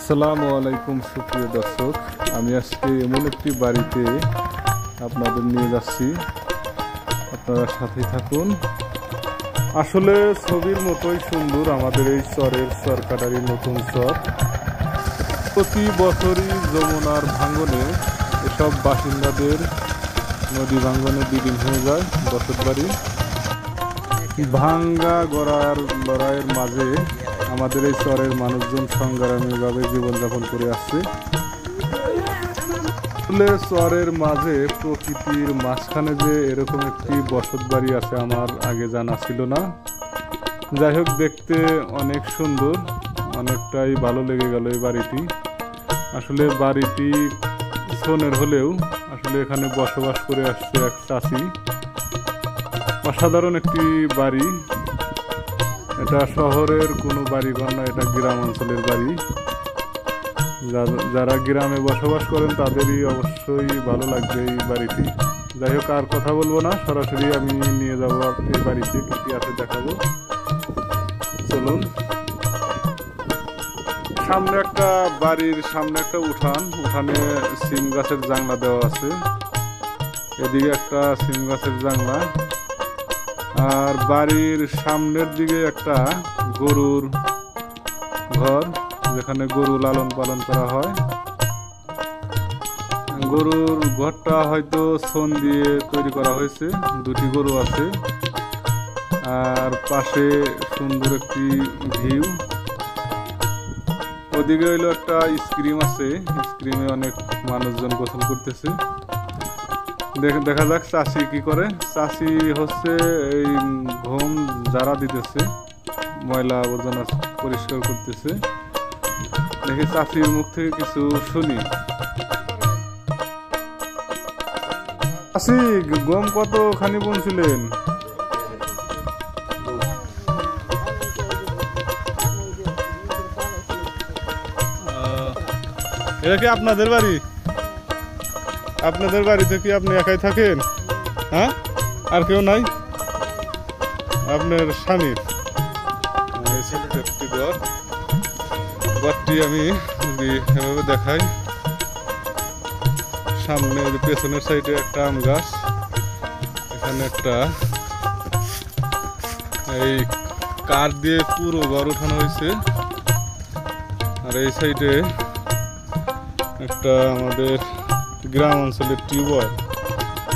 আসসালামু আলাইকুম সুপ্রিয় দর্শক, আমি আজকে এমন একটি বাড়িতে আপনাদের নিয়ে যাচ্ছি, আপনারা সাথে থাকুন। আসলে ছবির মতোই সুন্দর আমাদের এই চরের সরকারি নতুন চর। প্রতি বছরই যমুনার ভাঙ্গনে এসব বাসিন্দাদের নদী ভাঙ্গনে বিলীন হয়ে যায় বসত বাড়ি। ভাঙ্গা গড়ার লড়াইয়ের মাঝে আমাদের এই চরের মানুষজন সংগ্রামীভাবে জীবনযাপন করে আসছে। চরের মাঝে প্রকৃতির মাঝখানে যে এরকম একটি বসত বাড়ি আছে আমার আগে জানা ছিল না। যাই হোক, দেখতে অনেক সুন্দর, অনেকটাই ভালো লেগে গেল এই বাড়িটি। আসলে বাড়িটি সোনের হলেও আসলে এখানে বসবাস করে আসছে এক চাচি। অসাধারণ একটি বাড়ি। এটা শহরের কোনো বাড়িঘর না, এটা গ্রাম অঞ্চলের বাড়ি। যারা গ্রামে বসবাস করেন তাদেরই অবশ্যই ভালো লাগবে এই বাড়িটি। যাই হোক, আর কথা বলবো না, সরাসরি আমি নিয়ে যাবো এই বাড়িতে, কি কি আছে দেখাবো। চলুন। বাড়ির সামনে একটা উঠানে সিম গাছের জানলা দেওয়া আছে। এদিকে একটা সিম গাছের জানলা, আর বাড়ির সামনের দিকে একটা গরুর ঘর, যেখানে গরু লালন পালন করা হয়। গরুর ঘরটা হয়তো ছন দিয়ে তৈরি করা হয়েছে। দুটি গরু আছে, আর পাশে সুন্দর একটি ভিউ। ওদিকে হইলো একটা স্ক্রিম আছে, স্ক্রিমে অনেক মানুষজন গোসল করতেছে। দেখা যাক চাষি কি করে। চাষি হচ্ছে এই ঘুম যারা দিতেছে, ময়লা আবর্জনা পরিষ্কার করতেছে। দেখি চাষির মুখ থেকে কিছু শুনি। চাষি, গম কতখানি বুনছিলেন? এটা কি আপনাদের বাড়ি? আপনাদের বাড়িতে কি আপনি একাই থাকেন? হ্যাঁ, আর কেউ নাই? আপনার স্বামী? ঘরটি আমি এভাবে দেখাই। সামনে পেছনের সাইডে একটা আম গাছ, এখানে একটা এই কাঠ দিয়ে পুরো ঘর উঠানো হয়েছে। আর এই সাইডে একটা আমাদের গ্রাম অঞ্চলের টিউবওয়েলটা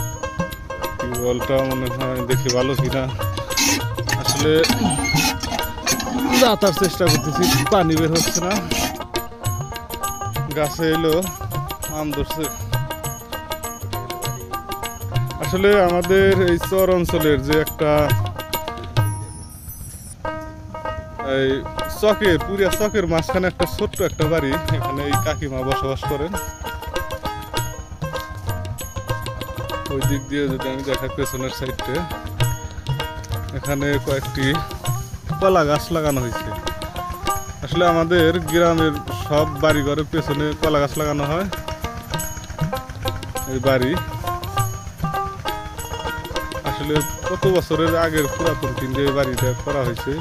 মনে হয় দেখি ভালো কিনা। আসলে যাতার চেষ্টা করতেছি, পানি বের হচ্ছে না। গাছে এলো আম ধরছে। আসলে আমাদের এই চর অঞ্চলের যে একটা এই পুরিয়া চকের মাঝখানে একটা ছোট্ট একটা বাড়ি, এখানে এই কাকিমা বসবাস করেন। ওই দিক দিয়ে যদি আমি দেখাই, পেছনের সাইডে এখানে কয়েকটি কলা গাছ লাগানো হয়েছে। আসলে আমাদের গ্রামের সব বাড়ি ঘরের পেছনে কলা গাছ লাগানো হয়। এই বাড়ি আসলে কত বছরের আগের পুরাতন তিনটে বাড়িটা করা হয়েছে।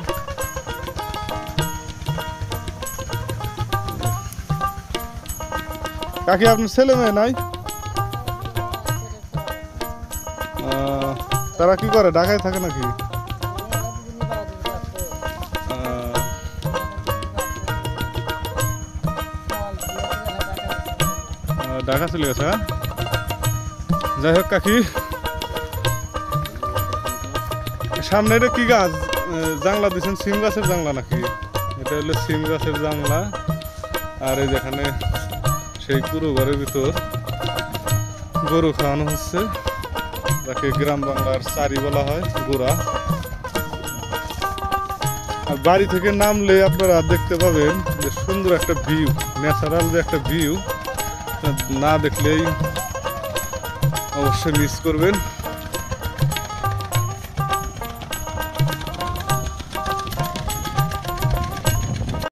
কাকি, আপনার ছেলে মেয়ে নাই? তারা কি করে, ঢাকায় থাকে নাকি? ঢাকা চলে গেছে। যাই হোক কাকি, সামনে এটা কি গাছ জানলা দিচ্ছেন? সিম গাছের জানলা নাকি? এটা হলো সিম গাছের জানলা। আর এই যেখানে সেই পুরো ঘরের ভিতর গরু খাওয়ানো হচ্ছে, যাকে গ্রাম বাংলার চারি বলা হয়, গোড়া। আর বাড়ি থেকে নামলে আপনারা দেখতে পাবেন যে সুন্দর একটা ভিউ, ন্যাচারাল যে একটা ভিউ, না দেখলেই অবশ্যই মিস করবেন।